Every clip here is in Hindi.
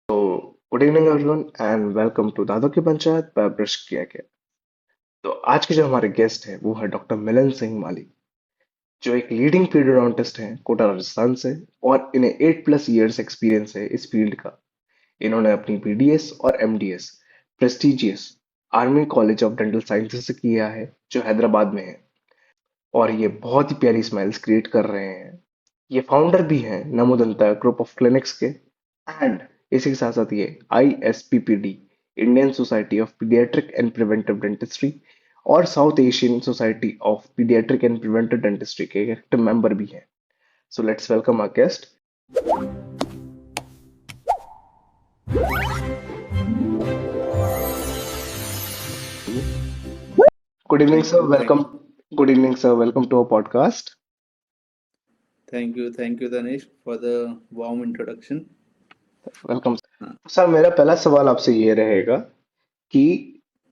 Good evening everyone and welcome to दादों की पंचायत पर ब्रश किया गया। तो आज के जो हमारे गेस्ट हैं वो है डॉक्टर मिलन सिंह माली, जो एक लीडिंग पीडियोडोंटिस्ट हैं कोटा राजस्थान से, और इन्हें 8+ इयर्स एक्सपीरियंस है इस फील्ड का। इन्होंने अपनी बीडीएस और MDS prestigious army college of dental sciences से किया है, जो हैदराबाद में है। और ये बहुत ही प्यारी स्माइल्स क्रिएट कर रहे हैं। ये फाउंडर भी हैं नमोदंता ग्रुप ऑफ क्लिनिक्स के, एंड इसी के साथ साथ ये ISPPD Indian Society of Paediatric and Preventive Dentistry और South Asian Society of Paediatric and Preventive Dentistry के एक्टिव मेंबर भी हैं। So let's welcome our guest. Good evening Thank sir, you, welcome. Good evening sir, welcome to our podcast. thank you, Danish, for the warm introduction. Welcome. हाँ, सर, मेरा पहला सवाल आपसे ये रहेगा कि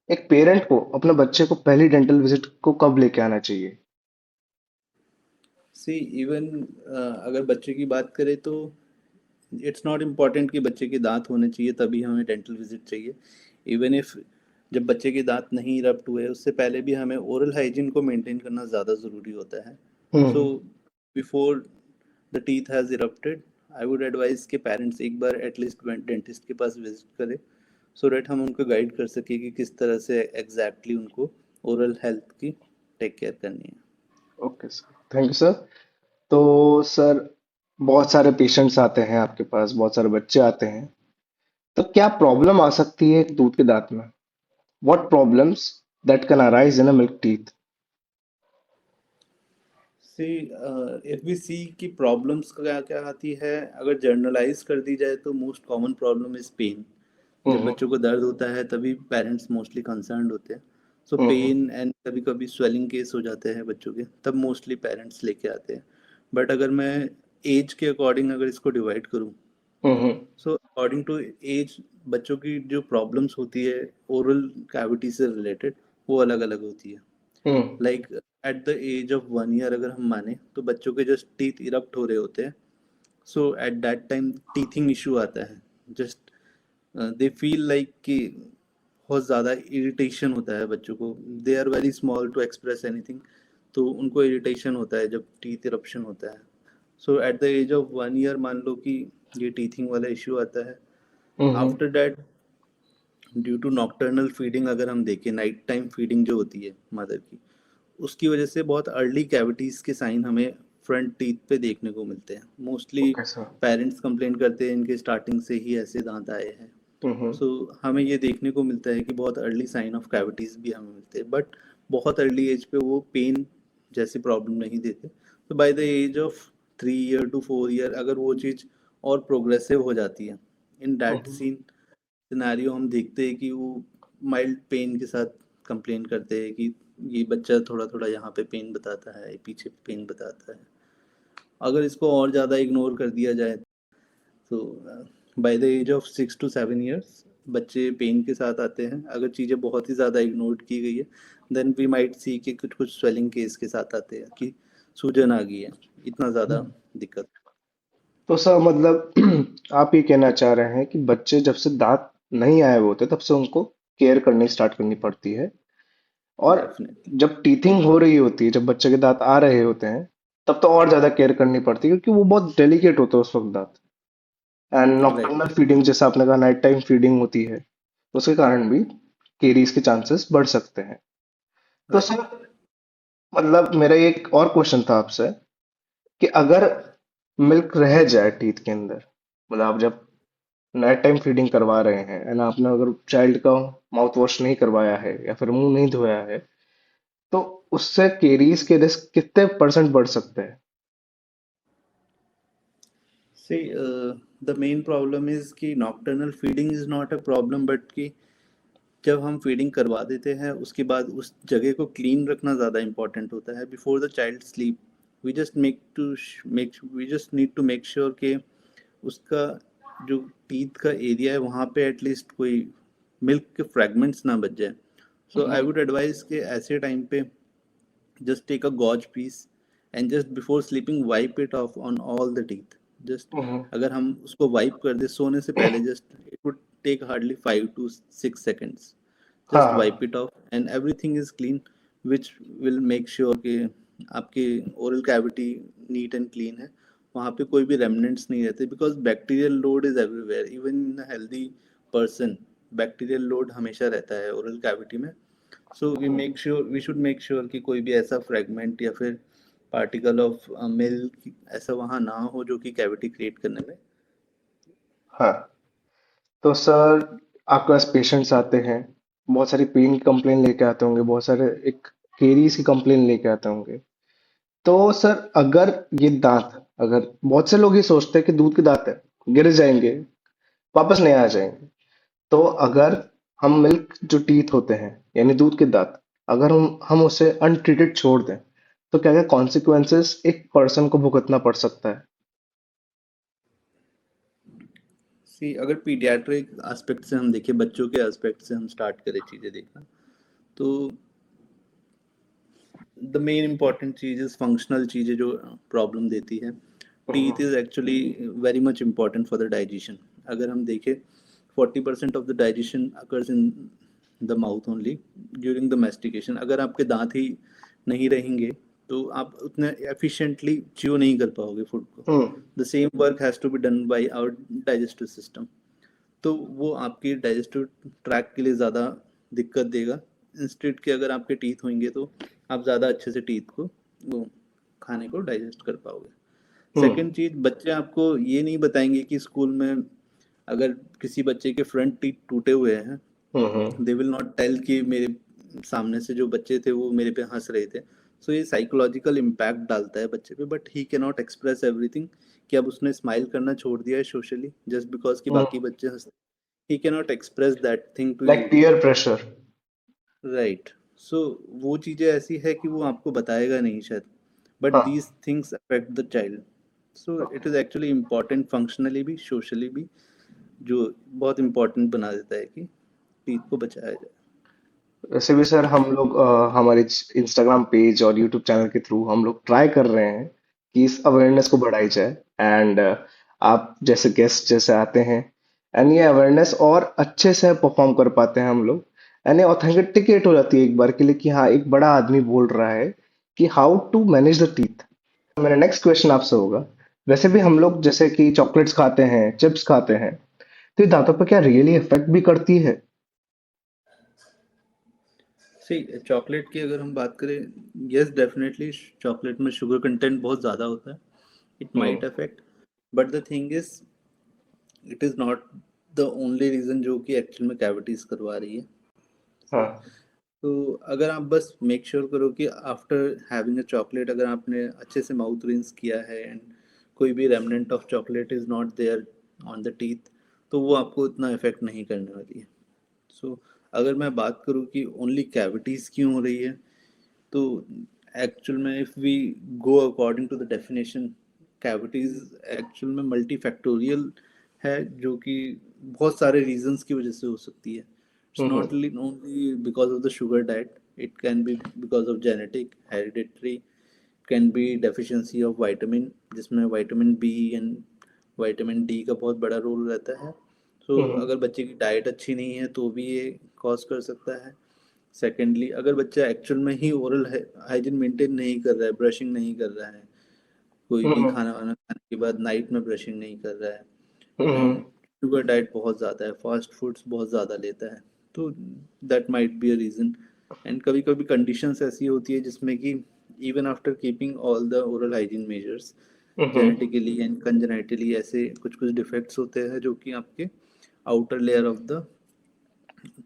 एक पेरेंट को अपने बच्चे को पहली डेंटल विजिट को कब लेके आना चाहिए? see, even अगर बच्चे की बात करें तो इट्स नॉट इम्पॉर्टेंट कि बच्चे के दांत होने चाहिए तभी हमें डेंटल विजिट चाहिए। इवन इफ जब बच्चे के दांत नहीं इरप्ट हुए उससे पहले भी हमें ओरल हाइजीन को मेंटेन करना ज़्यादा ज़रूरी होता है। So hmm. Before the teeth has erupted, I would advise के पेरेंट्स एक बार एटलीस्ट डेंटिस्ट के पास विजिट करें, सो डैट हम उनको गाइड कर सकें कि किस तरह से एग्जैक्टली उनको ओरल हेल्थ की टेक केयर करनी है। Okay sir, thank you sir. तो सर, बहुत सारे पेशेंट्स आते हैं आपके पास, बहुत सारे बच्चे आते हैं, तो क्या प्रॉब्लम आ सकती है एक दूध के दांत में? What problems that can arise in a milk teeth? See if we see कि प्रॉब्लम्स क्या क्या आती है, अगर जर्नलाइज कर दी जाए तो most common problem is pain. जब हम्म। बच्चों को दर्द होता है तभी पेरेंट्स मोस्टली कंसर्न्ड होते हैं। सो हम्म। पेन एंड कभी कभी स्वेलिंग केस हो जाते हैं बच्चों के, तब मोस्टली पेरेंट्स लेके आते हैं। बट अगर मैं एज के अकॉर्डिंग अगर इसको डिवाइड करूँ, हम्म। सो अकॉर्डिंग टू एज बच्चों की जो प्रॉब्लम्स होती है ओरल कैविटी से रिलेटेड, वो अलग अलग होती है। Hmm. Like at the age of 1 year अगर हम माने तो बच्चों के जस्ट टीथ इरप्ट हो रहे होते हैं। So at that time teething issue आता है। जस्ट दे फील लाइक कि बहुत ज़्यादा इरिटेशन होता है बच्चों को। They are very small to express anything, तो उनको इरिटेशन होता है जब टीथ इरप्शन होता है। So at the age of 1 year मान लो कि ये टीथिंग वाला इशू आता है। Hmm. After that, due to nocturnal feeding अगर हम देखें, नाइट टाइम फीडिंग जो होती है मदर की, उसकी वजह से बहुत अर्ली कैविटीज़ के साइन हमें फ्रंट टीथ पे देखने को मिलते हैं। Mostly okay sir. Parents complain करते हैं इनके स्टार्टिंग से ही ऐसे दांत आए हैं। हम्म। सो हमें ये देखने को मिलता है कि बहुत अर्ली साइन ऑफ कैविटीज़ भी हमें मिलते हैं, बट बहुत अर्ली एज पे वो पेन जैसी प्रॉब्लम नहीं देते। तो by the age of 3 year to 4 year अगर वो चीज़ और प्रोग्रेसिव हो जाती है, in that hmm. Scene scenario हम देखते हैं कि वो माइल्ड पेन के साथ कंप्लेन करते हैं कि ये बच्चा थोड़ा थोड़ा यहाँ पे पेन बताता है, पीछे पेन बताता है। अगर इसको और ज़्यादा इग्नोर कर दिया जाए तो by the age of 6 to 7 years बच्चे पेन के साथ आते हैं। अगर चीज़ें बहुत ही ज़्यादा इग्नोर की गई है, देन वी माइट सी कि कुछ कुछ स्वेलिंग केस के साथ आते हैं कि सूजन आ गई है, इतना ज़्यादा हम्म। दिक्कत। तो सर, मतलब आप ये कहना चाह रहे हैं कि बच्चे जब से दांत नहीं आए हुए होते तब से उनको केयर करनी स्टार्ट करनी पड़ती है, और डेफिनेटली जब टीथिंग हो रही होती है, जब बच्चे के दांत आ रहे होते हैं, तब तो और ज्यादा केयर करनी पड़ती है, क्योंकि वो बहुत डेलिकेट होता है उस वक्त दांत। And right. नॉकटर्नल फीडिंग, जैसा आपने कहा, नाइट टाइम फीडिंग होती है, उसके कारण भी केरीज के चांसेस बढ़ सकते हैं। तो राइट। सर, मतलब मेरा एक और क्वेश्चन था आपसे कि अगर मिल्क रह जाए टीथ के अंदर, मतलब आप जब नाइट टाइम फीडिंग करवा रहे हैं एंड आपने अगर चाइल्ड का माउथ वॉश नहीं करवाया है या फिर मुंह नहीं धोया है, तो उससे केरीज के रिस्क कितने परसेंट बढ़ सकते हैं? See, the main problem is कि nocturnal feeding is not a problem, but कि जब हम फीडिंग करवा देते हैं उसके बाद उस जगह को क्लीन रखना ज़्यादा इम्पोर्टेंट होता है before the child sleep. We just need to make sure कि उसका जो टीथ का एरिया है वहाँ पे एटलीस्ट कोई मिल्क के फ्रेगमेंट्स ना बच जाए। सो आई हम्म। वुड एडवाइस कि ऐसे टाइम पे just take a gauze piece and just before sleeping wipe it off on all the teeth. Just हम्म। अगर हम उसको वाइप कर दे सोने से पहले, just take hardly 5 to 6 seconds. Just wipe हाँ it off and everything is clean, which will make sure कि आपके oral cavity neat and clean है, वहाँ पे कोई भी remnants नहीं रहते, because bacterial load is everywhere, even in a healthy person bacterial load हमेशा रहता है oral cavity में. So we should make sure कि कोई भी ऐसा fragment या फिर particle of milk ऐसा वहाँ ना हो जो कि cavity create करने में. हाँ। तो सर आपके पास पेशेंट्स आते हैं, बहुत सारी पेन की कंप्लेन लेके आते होंगे, बहुत सारे एक केरीज की कंप्लेन लेके आते होंगे। तो सर अगर ये दांत, अगर बहुत से लोग ये सोचते हैं कि दूध के दांत है, गिर जाएंगे, वापस नहीं आ जाएंगे। तो अगर हम मिल्क जो टीथ होते हैं यानी दूध के दांत, अगर हम उसे अनट्रीटेड छोड़ दें, तो क्या क्या कॉन्सिक्वेंसेस एक पर्सन को भुगतना पड़ सकता है? सी अगर पीडियाट्रिक एस्पेक्ट से हम देखें, बच्चों के एस्पेक्ट से हम स्टार्ट करें चीज़ें देखना, तो the main important cheese is functional चीज़ें जो प्रॉब्लम देती है. Teeth is actually very much important for the digestion. अगर हम देखें 40% of the digestion occurs in the mouth only during the mastication. अगर आपके दांत ही नहीं रहेंगे तो आप उतने एफिशिएंटली च्यू नहीं कर पाओगे फूड को. Hmm. The same work has to be done by our digestive system. तो वो आपकी डाइजेस्टिव ट्रैक के लिए ज़्यादा दिक्कत देगा. इंस्टेड के अगर आपके टीथ होंगे तो आप ज़्यादा अच्छे से टीथ को वो खाने को डाइजेस्ट कर पाओगे. हम्म। सेकंड चीज़, बच्चे आपको ये नहीं बताएंगे कि स्कूल में अगर किसी बच्चे के फ्रंट टीथ टूटे हुए हैं, हम्म। दे विल नॉट टेल कि मेरे सामने से जो बच्चे थे वो मेरे पे हंस रहे थे. सो ये साइकोलॉजिकल इम्पैक्ट डालता है बच्चे पे, but he can not express everything कि अब उसने स्माइल करना छोड़ दिया है सोशली जस्ट बिकॉज कि बाकी हम्म। बच्चे हंस. He can not express that thing to like you. Peer pressure. Right. So वो चीज़ें ऐसी है कि वो आपको बताएगा नहीं शायद, बट दीज हाँ। Things affect the child. So it is actually important functionally भी सोशली भी, जो बहुत इम्पोर्टेंट बना देता है कि टीथ को बचाया जाए. वैसे भी सर हम लोग हमारे इंस्टाग्राम पेज और यूट्यूब चैनल के थ्रू हम लोग ट्राई कर रहे हैं कि इस अवेयरनेस को बढ़ाई जाए। एंड आप जैसे गेस्ट जैसे आते हैं, एंड ये अवेयरनेस और अच्छे से परफॉर्म कर पाते हैं हम लोग, एंड ये ऑथेंटिकेट हो जाती है एक बार के लिए कि हाँ एक बड़ा आदमी बोल रहा है कि how to manage the teeth. मेरा नेक्स्ट क्वेश्चन आपसे होगा, वैसे भी हम लोग जैसे कि चॉकलेट्स खाते हैं, चिप्स खाते हैं, तो ये दांतों पर क्या रियली इफेक्ट भी करती है? सही, चॉकलेट की अगर हम बात करें, यस डेफिनेटली चॉकलेट में शुगर कंटेंट बहुत ज़्यादा होता है. It hmm. Might affect, but the thing is it is not the only reason जो कि एक्चुअल में कैविटीज़ करवा रही है. सही. हाँ। तो अगर आप बस मेक श्योर करो कि आफ्टर हैविंग अ चॉकलेट अगर आपने अच्छे से माउथ रिंस किया है एंड कोई भी remnant of chocolate is not there on the teeth, तो वो आपको इतना इफेक्ट नहीं करने वाली है. सो अगर मैं बात करूँ कि ओनली कैविटीज़ क्यों हो रही है, तो एक्चुअल में if we go according to the definition, cavities actual में मल्टीफैक्टोरियल है, जो कि बहुत सारे रीजंस की वजह से हो सकती है. It's hmm. Not only because of the sugar diet. It can be because of genetic, hereditary, can be deficiency of vitamin, जिसमें vitamin B and vitamin D का बहुत बड़ा रोल रहता है. सो हम्म। अगर बच्चे की डाइट अच्छी नहीं है तो भी ये कॉज कर सकता है. सेकेंडली, अगर बच्चा एक्चुअल में ही ओरल हाइजीन मेंटेन नहीं कर रहा है, ब्रशिंग नहीं कर रहा है, कोई भी हम्म। खाना वाना खाने के बाद नाइट में ब्रशिंग नहीं कर रहा है, हम्म। एंड शुगर डाइट बहुत ज़्यादा है, फास्ट फूड्स बहुत ज़्यादा लेता है, तो that might be a reason. And कभी कभी कंडीशंस ऐसी होती है जिसमें कि even after keeping all the oral hygiene measures, hmm. Genetically and congenitally ऐसे कुछ कुछ डिफेक्ट्स होते हैं जो कि आपके outer layer of the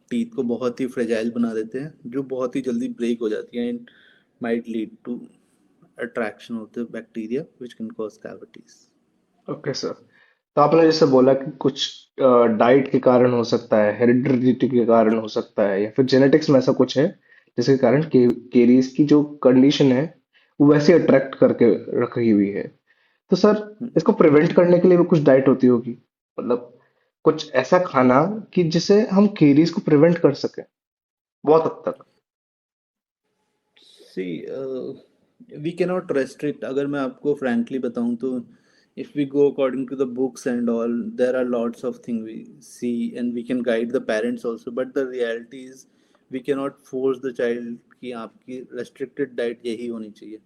teeth को बहुत ही फ्रेजाइल बना देते हैं, जो बहुत ही जल्दी ब्रेक हो जाती है and might lead to attraction of the bacteria which can cause cavities. Okay sir. तो आपने जैसे बोला कि कुछ डाइट के कारण हो सकता है, हेरिडिटी के कारण हो सकता है, या फिर जेनेटिक्स में ऐसा कुछ है जिसके कारण केरीज की जो कंडीशन है वो वैसे अट्रैक्ट करके रखी हुई है। तो सर इसको प्रिवेंट करने के लिए भी कुछ डाइट होती होगी, मतलब कुछ ऐसा खाना कि जिससे हम केरीज को प्रिवेंट कर सकें बहुत हद तक। सी वी कैन नॉट रेस्ट्रिक्ट. अगर मैं आपको फ्रैंकली बताऊं तो if we go according to the books and all, there are lots of things we see and we can guide the parents also, but the reality is we cannot force the child कि आपकी restricted diet यही होनी चाहिए.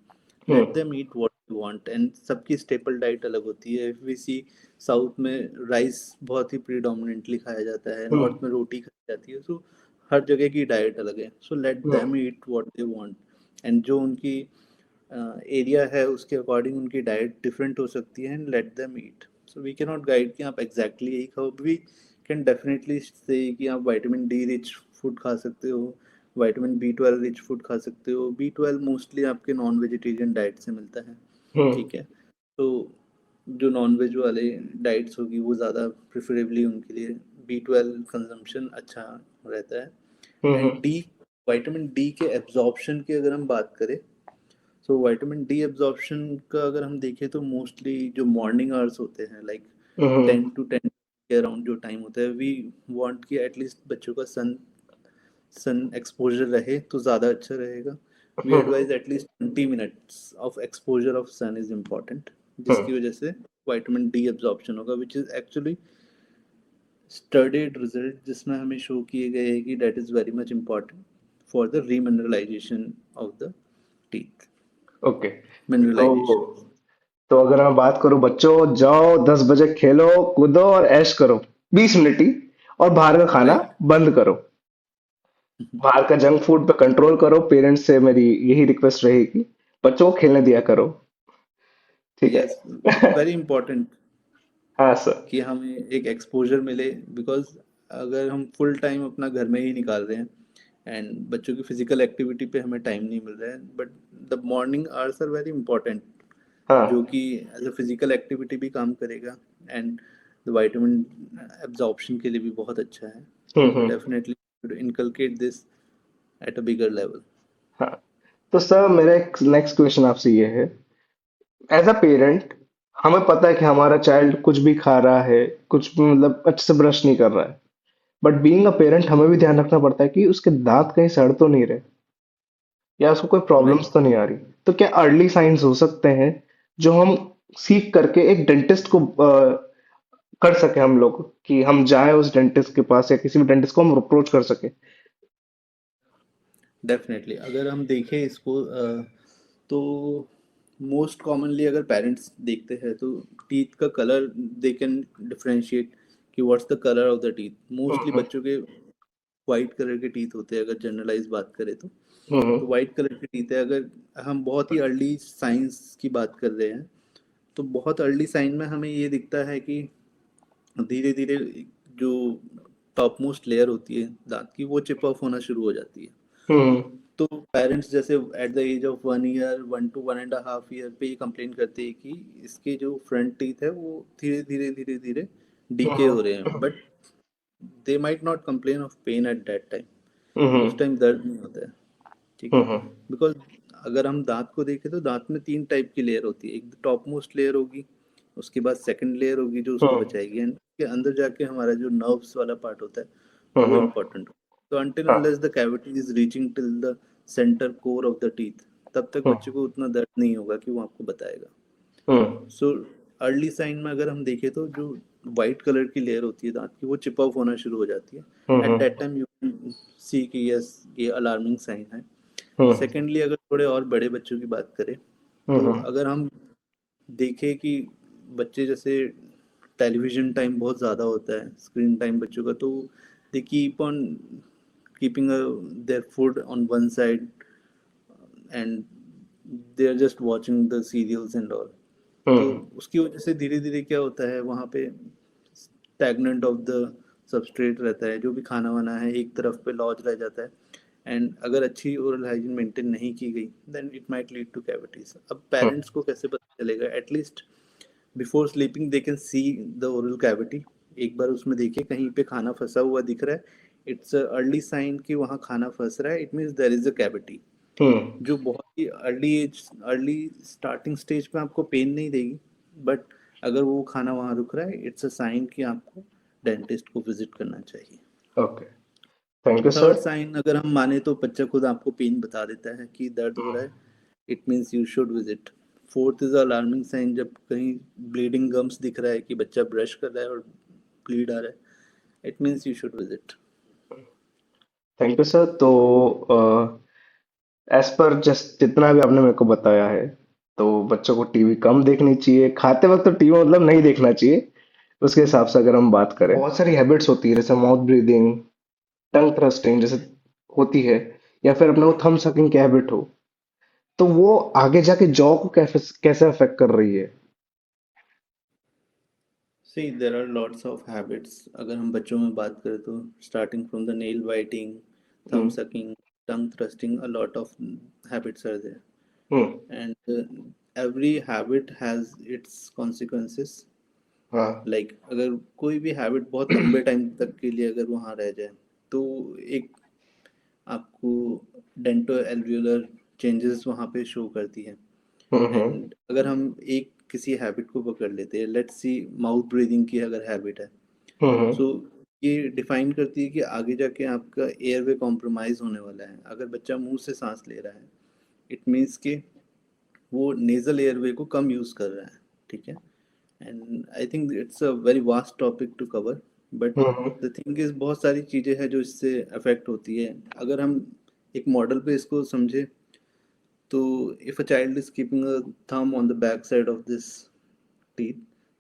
Let hmm them eat what they want, and सबकी staple diet अलग होती है. If we see साउथ में राइस बहुत ही प्रीडोमिनेंटली खाया जाता है, हम्म नॉर्थ में रोटी खाई जाती है, सो हर जगह की डाइट अलग है. So let hmm them eat what they want, and जो उनकी एरिया है उसके अकॉर्डिंग उनकी डाइट डिफरेंट हो सकती है, and let them eat. So we can not guide कि आप एग्जैक्टली यही खाओ. वी कैन डेफिनेटली से कि आप विटामिन डी रिच फूड खा सकते हो, विटामिन B12 रिच फूड खा सकते हो. B12 मोस्टली आपके नॉन वेजिटेरियन डाइट से मिलता है, हम्म ठीक है. तो जो नॉन वेज वाले डाइट्स होगी वो ज़्यादा प्रिफरेबली उनके लिए B12 कंजम्पशन अच्छा रहता है. And hmm D, vitamin D के एब्जॉर्प्शन की अगर हम बात करें, सो विटामिन डी एब्जॉर्प्शन का अगर हम देखें तो मोस्टली जो मॉर्निंग आवर्स होते हैं, लाइक हम्म 10 to 10 के अराउंड जो टाइम होता है, वी वांट कि एटलीस्ट बच्चों का सन एक्सपोजर रहे तो ज़्यादा अच्छा रहेगा. We hmm advise at least 20 minutes of exposure of sun is important, hmm जिसकी वजह से विटामिन डी एब्जॉर्प्शन होगा, which is actually studied result जिसमें हमें शो किए गए हैं कि that is very much important for the remineralization of the teeth, okay. तो मिनरलाइजेशन. तो अगर मैं बात करूं, बच्चों जाओ 10 बजे खेलो कूदो और ऐश करो, 20 मिनट ही, और बाहर का खाना राइट. बंद करो, बाहर का जंक फूड पे कंट्रोल करो. पेरेंट्स से मेरी यही रिक्वेस्ट रहेगी, बच्चों को खेलने दिया करो. ठीक है. यस, वेरी इंपॉर्टेंट हाँ सर. कि हमें एक एक्सपोजर मिले, बिकॉज अगर हम फुल टाइम अपना घर में ही निकाल रहे हैं एंड बच्चों की फिजिकल एक्टिविटी पे हमें टाइम नहीं मिल रहा है, but the morning hours are very important, जो हाँ. कि एज अ फिजिकल एक्टिविटी भी काम करेगा एंड द विटामिन एब्जॉर्प्शन के लिए भी बहुत अच्छा है. तो hmm. Definitely inculcate this at a bigger level. हाँ. तो सर मेरा एक नेक्स्ट क्वेश्चन आपसे ये है, एज अ पेरेंट हमें पता है कि हमारा चाइल्ड कुछ भी खा रहा है, कुछ भी मतलब अच्छे से ब्रश नहीं कर रहा है, बट बीइंग अ पेरेंट हमें भी ध्यान रखना पड़ता है कि उसके दांत कहीं सड़ तो नहीं रहे, या उसको कोई राइट. प्रॉब्लम्स तो नहीं आ रही. तो क्या अर्ली साइंस हो सकते हैं जो हम सीख करके एक डेंटिस्ट को कर सके, हम लोग कि हम जाएं उस डेंटिस्ट के पास या किसी भी डेंटिस्ट को हम अप्रोच कर सके? डेफिनेटली अगर हम देखें इसको, तो मोस्ट कॉमनली अगर पेरेंट्स देखते हैं तो टीथ का कलर दे कैन डिफरेंशिएट कि what's the colour of the teeth. Mostly hmm बच्चों के वाइट कलर के टीथ होते हैं अगर जनरलाइज बात करें हम्म तो वाइट कलर के टीथ है. अगर हम बहुत ही अर्ली साइंस की बात कर रहे हैं, तो बहुत अर्ली साइन में हमें ये दिखता है कि धीरे धीरे जो टॉप मोस्ट लेयर होती है दांत की वो चिप ऑफ होना शुरू हो जाती है. हम्म तो पेरेंट्स जैसे at the age of 1 year, 1 to 1.5 year पे ये कंप्लेन करते हैं कि इसके जो फ्रंट टीथ है वो धीरे धीरे धीरे धीरे डीके हम्म हो रहे हैं, but they might not complain of pain at that time. Hmm उस टाइम दर्द नहीं होता है, ठीक है. हम्म बिकॉज अगर हम दांत को देखें तो दांत में 3 टाइप की लेयर होती है. एक टॉप मोस्ट लेयर होगी, उसके बाद सेकंड लेयर होगी जो उसको हम्म बचाएगी, एंड उसके अंदर जाके हमारा जो नर्व्स वाला पार्ट होता है वो हम्म. इम्पोर्टेंट. तो अनटिल हाँ. Unless the cavity is reaching till the centre core of the teeth, तब तक हम्म बच्चे को उतना दर्द नहीं होगा कि वो आपको बताएगा. हम्म सो अर्ली साइन में अगर हम देखें तो जो वाइट कलर की लेयर होती है दांत की वो चिप ऑफ होना शुरू हो जाती है. At hmm that time you can see कि यस ये अलार्मिंग साइन है. हम्म सेकेंडली अगर थोड़े और बड़े बच्चों की बात करें, तो हम्म अगर हम देखें कि बच्चे जैसे टेलीविज़न टाइम बहुत ज़्यादा होता है, स्क्रीन टाइम बच्चों का, तो they keep on keeping their food on one side and they are just watching the serials and all. तो हम्म उसकी वजह से धीरे धीरे क्या होता है वहाँ पे स्टैगनेंट ऑफ द सबस्ट्रेट रहता है, जो भी खाना वाना है एक तरफ पे लॉज रह जाता है. एंड अगर अच्छी ओरल हाइजीन मेंटेन नहीं की गई then it might lead to cavities. अब पेरेंट्स को कैसे पता चलेगा? At least before sleeping they can see the oral cavity. एक बार उसमें देखिए कहीं पे खाना फंसा हुआ दिख रहा है, इट्स अर्ली साइन कि वहाँ खाना फंस रहा है, it means there is a cavity. Hmm जो बहुत ही early age, early starting stage पे आपको पेन नहीं देगी, बट अगर वो खाना वहाँ रुक रहा है इट्स अ साइन कि आपको डेंटिस्ट को विजिट करना चाहिए. Okay. Thank you third sir. Sign अगर हम माने तो बच्चा खुद आपको पेन बता देता है कि दर्द हो रहा है, it means you should visit. Fourth is alarming sign, जब कहीं ब्लीडिंग गम्स दिख रहा है कि बच्चा ब्रश कर रहा है और ब्लीड आ रहा है, it means you should visit. Thank you sir. तो एज पर जस्ट जितना भी आपने मेरे को बताया है, तो बच्चों को टीवी कम देखनी चाहिए, खाते वक्त तो टीवी मतलब नहीं देखना चाहिए। उसके हिसाब से अगर हम बात करें, बहुत सारी हैबिट्स होती है जैसे माउथ ब्रीदिंग, टंग थ्रस्टिंग जैसे होती है, या फिर अपने को थंब सकिंग की हैबिट हो, तो वो आगे जाके जॉ को कैसे कैसे अफेक्ट कर रही है? See there are lots of habits, अगर हम बच्चों में बात करें तो starting from the nail biting, thumb hmm. Sucking, tongue thrusting, a lot of habits are there, hmm. And every habit has its consequences। हाँ। लाइक अगर कोई भी हैबिट बहुत लंबे टाइम तक के लिए अगर वहाँ रह जाए, तो एक आपको डेंटो एल्वियोलर चेंजेस वहाँ पे शो करती है। हम्म। एंड अगर हम एक किसी हैबिट को पकड़ लेते हैं, लेट्स सी माउथ ब्रीदिंग की अगर हैबिट है, हम्म। सो ये डिफाइन करती है कि आगे जाके आपका एयरवे कॉम्प्रोमाइज होने वाला है। अगर बच्चा मुंह से सांस ले रहा है, इट मीन्स कि वो नेजल एयरवे को कम यूज़ कर रहा है, ठीक है। And I think it's a very vast topic to cover, but hmm. The thing is बहुत सारी चीज़ें हैं जो इससे अफेक्ट होती है। अगर हम एक मॉडल पे इसको समझे, तो if a child is keeping a thumb on the back side of this teeth,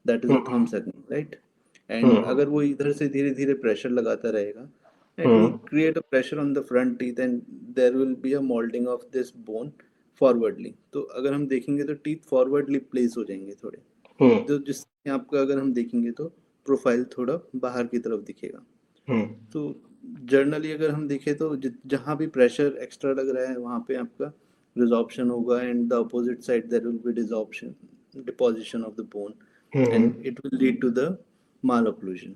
that is a thumb hmm. Sucking, right. And hmm. अगर वो इधर से धीरे धीरे प्रेशर लगाता रहेगा, it will hmm. Create a pressure on the front teeth, and there will be a moulding of this bone forwardly. तो अगर हम देखेंगे तो टीथ फॉरवर्डली प्लेस हो जाएंगे थोड़े, हम्म। जो जिससे आपका अगर हम देखेंगे तो प्रोफाइल थोड़ा बाहर की तरफ दिखेगा। हम्म। तो जर्नली अगर हम देखें तो जहाँ भी प्रेशर एक्स्ट्रा लग रहा है वहाँ पे आपका रिजॉर्प्शन होगा, and the opposite side there will be desorption, deposition of the bone, hmm. And it will lead to the malocclusion.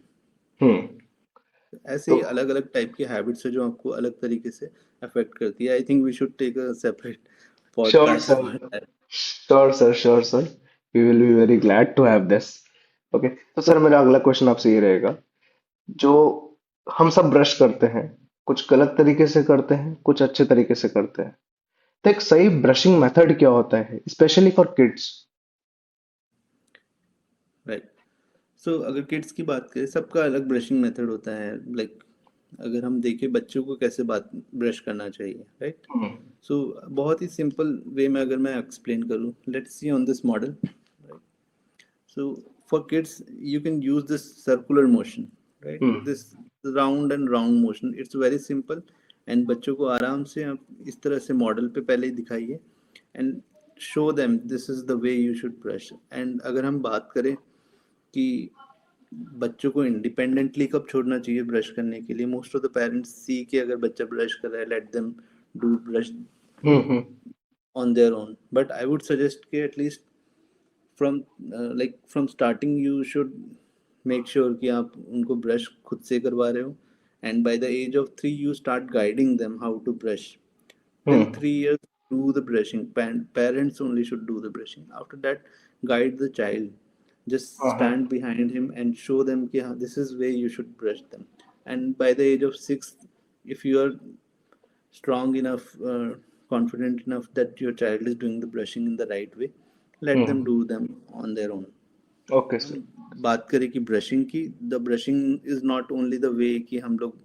Hmm. ऐसे तो ही अलग अलग टाइप की हैबिट्स है जो आपको अलग तरीके से अफेक्ट करती है। I think we should take a separate sure podcast sir, for that. Sure sir, sure sir, we will be very glad to have this. Okay, तो सर मेरा अगला क्वेश्चन आपसे ये रहेगा, जो हम सब ब्रश करते हैं, कुछ गलत तरीके से करते हैं, कुछ अच्छे तरीके से करते हैं, तो एक सही ब्रशिंग मेथड क्या होता है, स्पेशली फॉर किड्स? राइट। सो अगर किड्स की बात करें, सबका अलग ब्रशिंग मेथड होता है। लाइक अगर हम देखें बच्चों को कैसे बात ब्रश करना चाहिए, राइट। हम्म। सो बहुत ही सिंपल वे में अगर मैं एक्सप्लेन करूँ, let's see on this model, right. So for kids, you can use this circular motion, right? Hmm. This round and round motion. It's very simple, and बच्चों को आराम से आप इस तरह से मॉडल पे पहले ही दिखाइए, and show them this is the way you should brush. And अगर हम बात करें कि बच्चों को इंडिपेंडेंटली कब छोड़ना चाहिए ब्रश करने के लिए, most of the parents see कि अगर बच्चा ब्रश कर रहा है, let them do brush hmm. On their own. But I would suggest कि at least from like from starting you should make sure कि आप उनको ब्रश खुद से करवा रहे हो, and by the age of 3 you start guiding them how to brush. Till hmm. 3 years, do the brushing. Parents only should do the brushing. After that, guide the child. Just हाँ हाँ। stand behind him and show them कि हाँ, this is way you should brush them. And by the age of 6, if you are strong enough, confident enough that your child is doing the brushing in the right way, let them hmm. do them on their own. Okay हम सर। बात करें कि ब्रशिंग की, the brushing is not only the way कि हम लोग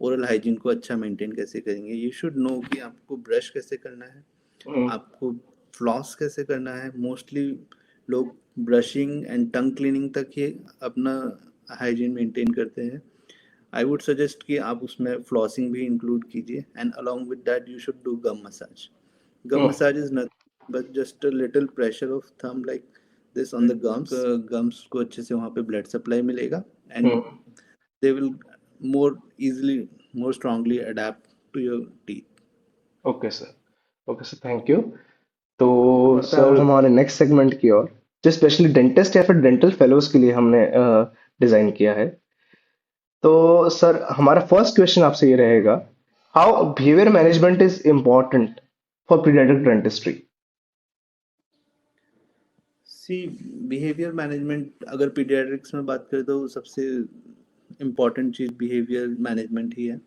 ओरल हाइजीन को अच्छा मेंटेन कैसे करेंगे। यू शुड नो कि आपको ब्रश कैसे करना है, हम्म। आपको फ्लॉस कैसे करना है। मोस्टली लोग ब्रशिंग एंड टंग क्लीनिंग तक ही अपना हाइजीन मेंटेन करते हैं। आई वुड सजेस्ट कि आप उसमें फ्लॉसिंग भी इंक्लूड कीजिए, and along with that you should do gum massage. Gum hmm. massage is nothing but just a little pressure of thumb like this on the gums. Gums को अच्छे से वहाँ पे blood supply मिलेगा, and hmm. they will more easily, more strongly adapt to your teeth. Okay sir, okay sir, thank you. तो बढ़ता है सर हमारे नेक्स्ट सेगमेंट की ओर, जो स्पेशली डेंटिस्ट या फिर डेंटल फेलोज के लिए हमने डिजाइन किया है। तो सर हमारा फर्स्ट क्वेश्चन आपसे ये रहेगा, how behaviour management is important for paediatric dentistry? See behaviour management, अगर पीडियाट्रिक्स में बात करें तो सबसे इम्पॉर्टेंट चीज़ बिहेवियर मैनेजमेंट ही है।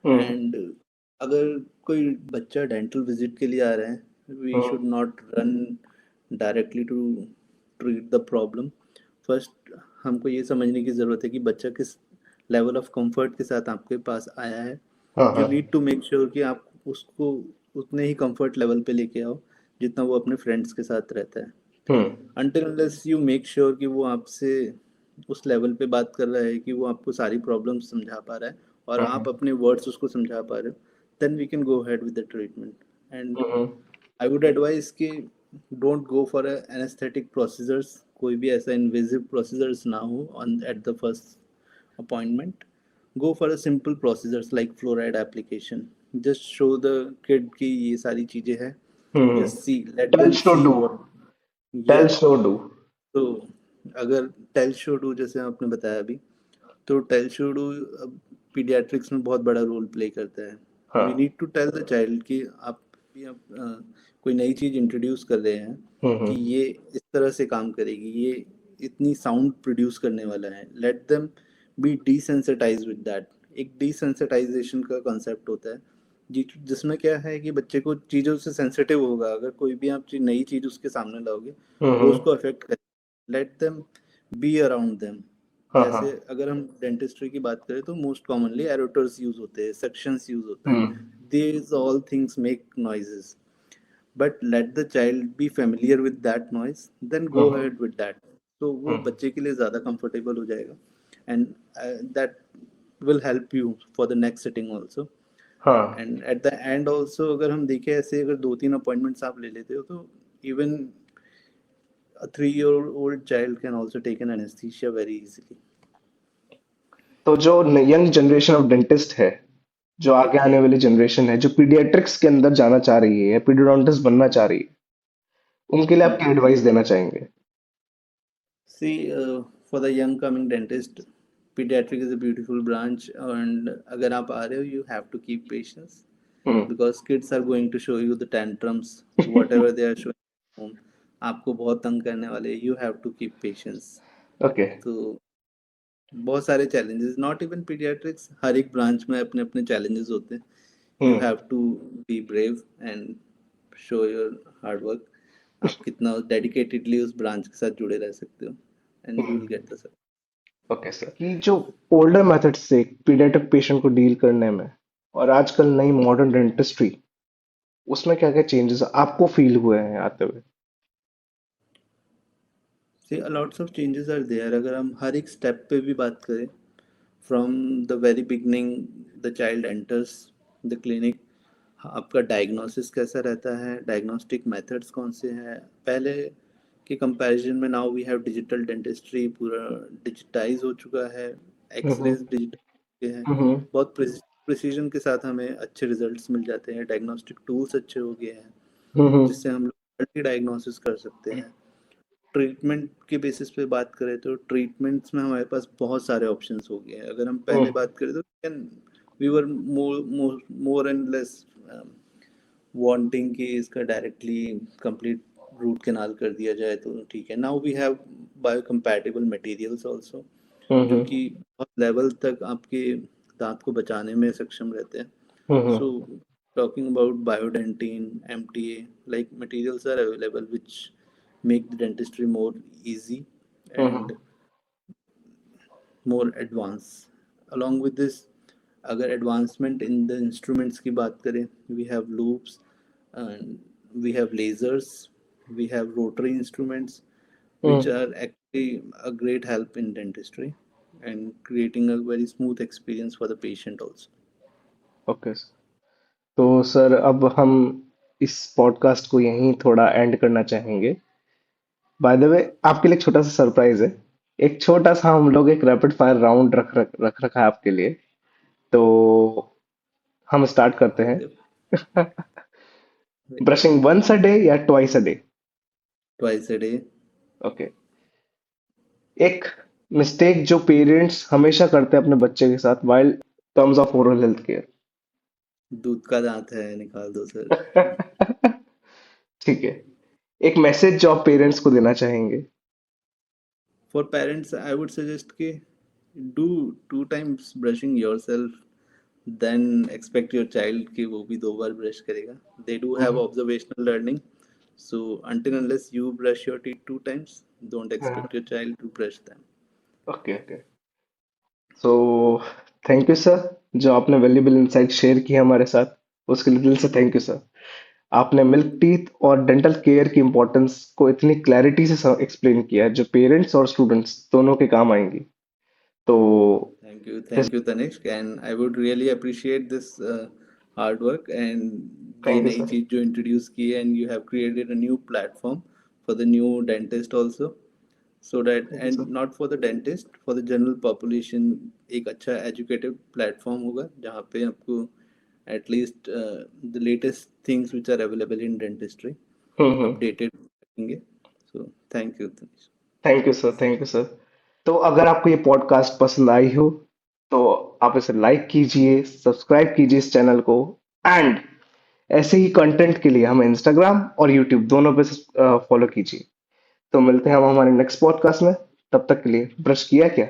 हम्म। एंड अगर कोई बच्चा डेंटल विजिट के लिए आ रहा है, we hmm. Should not run directly to treat the problem. First हमको ये समझने की ज़रूरत है कि बच्चा किस लेवल ऑफ कंफर्ट के साथ आपके पास आया है। हाँ यू हाँ। नीड टू मेक श्योर कि आप उसको उतने ही कंफर्ट लेवल पे लेके आओ जितना वो अपने फ्रेंड्स के साथ रहता है। Hmm until unless you make sure कि वो आपसे उस लेवल पे बात कर रहा है कि वो आपको सारी प्रॉब्लम्स समझा पा रहा है और आप हम्म अपने वर्ड्स उसको समझा पा रहे हो, then we can go ahead with the treatment. And hmm I would advise कि don't go for anaesthetic procedures, कोई भी ऐसा इन्वेजिव प्रोसीजर्स ना हो on at the first appointment. Go for a simple procedures like fluoride application. Just show the kid कि ये सारी चीज़ें हैं, हम्म। Just see, let them tells to see do. What. या टेल्स टू डू। तो अगर टेल शो डू जैसे आपने बताया अभी, तो टेल शो डू पीडियाट्रिक्स में बहुत बड़ा रोल प्ले करता है। वी हाँ। Need to tell the child कि आप भी कोई नई चीज़ इंट्रोड्यूस कर रहे हैं कि हम्म। ये इस तरह से काम करेगी, ये इतनी साउंड प्रोड्यूस करने वाला है। Let them be desensitise with that. एक डिसेंसिटाइजेशन का कॉन्सेप्ट होता है जिसमें क्या है कि बच्चे को चीज़ों से सेंसिटिव होगा। अगर कोई भी आप नई चीज़ उसके सामने लाओगे वो हम्म। उसको अफेक्ट करेगी। Let them be around them. हाँ हाँ। जैसे अगर हम डेंटिस्ट्री की बात करें तो मोस्ट कॉमनली एरोटर्स यूज होते हैं, सक्शंस यूज होता है। Hmm these all things make noises, but let the child be familiar with that noise, then go hmm ahead with that. तो वो हम्म। बच्चे के लिए ज़्यादा कंफर्टेबल हो जाएगा। And that will help you for the next sitting also. हाँ। And at the end also अगर हम देखें ऐसे, अगर 2-3 अपॉइंटमेंट्स आप ले लेते हो तो even a 3-year-old child can also take an anesthesia very easily. तो जो यंग जनरेशन ऑफ डेंटिस्ट है, जो आगे आने वाली जनरेशन है, जो पीडियाट्रिक्स के अंदर जाना चाह रही है या पीडियोडोंटिस्ट बनना चाह रही है, उनके लिए आप क्या एडवाइस देना चाहेंगे? See, for the young coming dentist, pediatric is a beautiful branch, and अगर आप आ रहे हो, you have to keep patience hmm. because kids are going to show you the tantrums, whatever they are showing at home. आपको बहुत तंग करने वाले, you have to keep patience. Okay. तो बहुत सारे challenges, not even pediatrics, हर एक branch में अपने अपने challenges होते हैं। You hmm have to be brave and show your hard work. आप कितना डेडिकेटेडली उस ब्रांच के साथ जुड़े रह सकते हो, and you will get the success. Okay sir, कि जो ओल्डर मेथड से पीडियाट्रिक पेशेंट को डील करने में और आजकल नई मॉडर्न डेंटिस्ट्री, उसमें क्या क्या चेंजेस आपको फील हुए हैं आते हुए? See lots of changes are there. अगर हम हर एक स्टेप पे भी बात करें, from the very beginning the child enters the clinic, आपका डायग्नोसिस कैसा रहता है, डायग्नोस्टिक मेथड्स कौन से हैं पहले के कंपैरिजन में। Now we have digital dentistry, पूरा डिजिटाइज हो चुका है, हम्म एक्सरेज डिजिटल हैं। हम्म बहुत प्रिसीजन के साथ हमें अच्छे रिजल्ट्स मिल जाते हैं, डायग्नोस्टिक टूल्स अच्छे हो गए हैं हम्म जिससे हम लोग मल्टी डायग्नोसिस कर सकते हैं। ट्रीटमेंट के बेसिस पे बात करें तो ट्रीटमेंट्स में हमारे पास बहुत सारे ऑप्शंस हो गए हैं। अगर हम पहले हम्म बात करें तो we were more and less wanting कि इसका डायरेक्टली कंप्लीट रूट कैनाल कर दिया जाए तो ठीक है। Now we have biocompatible materials also जो हम्म कि बहुत लेवल तक आपके दांत को बचाने में सक्षम रहते हैं। हम्म So talking about biodentine, MTA, like materials are available which make the dentistry more easy hmm and more advanced. Along with this, अगर advancement in the instruments की बात करें, we have loops and we have lasers, we have rotary instruments which hmm. are actually a great help in dentistry and creating a very smooth experience for the patient also. Okay sir, तो सर अब हम इस पॉडकास्ट को यहीं थोड़ा एंड करना चाहेंगे। बाय द वे, आपके लिए एक छोटा सा सरप्राइज है। एक छोटा सा हम लोग एक रैपिड फायर राउंड रख रखा है आपके लिए। तो हम स्टार्ट करते हैं। Very, very brushing once a day या twice a day? twice a day. Okay. एक मिस्टेक जो पेरेंट्स हमेशा करते हैं अपने बच्चे के साथ while terms of oral health care? दूध का दांत है, निकाल दो सर। ठीक है। एक मैसेज जो आप पेरेंट्स को देना चाहेंगे? For parents I would suggest कि do 2 times brushing yourself, then expect your child कि वो भी 2 बार ब्रश करेगा। They do have hmm observational learning, So until unless you brush your teeth 2 times, don't हाँ, expect your child to brush them. Okay okay. So thank you sir, जो आपने वैल्यूबल इंसाइट शेयर किया हमारे साथ, उसके लिए दिल से थैंक यू सर। आपने मिल्क टीथ और डेंटल केयर की इंपॉर्टेंस को इतनी क्लैरिटी से एक्सप्लेन किया है, जो पेरेंट्स और स्टूडेंट्स दोनों के काम आएंगी। तो Thank you, Tanishq, and I would really appreciate this hard work and ये थैंक यू नई सर। चीज़ जो introduce की है, and you have created a new platform for the new dentist also, so that thank you and sir. not for the dentist, for the general population एक अच्छा educative platform होगा जहाँ पे आपको at least the latest things which are available in dentistry hmm. updated रखेंगे. So thank you, Tanishq. Thank you sir, thank you sir. तो अगर आपको ये पॉडकास्ट पसंद आई हो, तो आप इसे लाइक कीजिए, सब्सक्राइब कीजिए इस चैनल को, एंड ऐसे ही कंटेंट के लिए हमें इंस्टाग्राम और यूट्यूब दोनों पे फॉलो कीजिए। तो मिलते हैं हम हमारे नेक्स्ट पॉडकास्ट में। तब तक के लिए ब्रश किया क्या?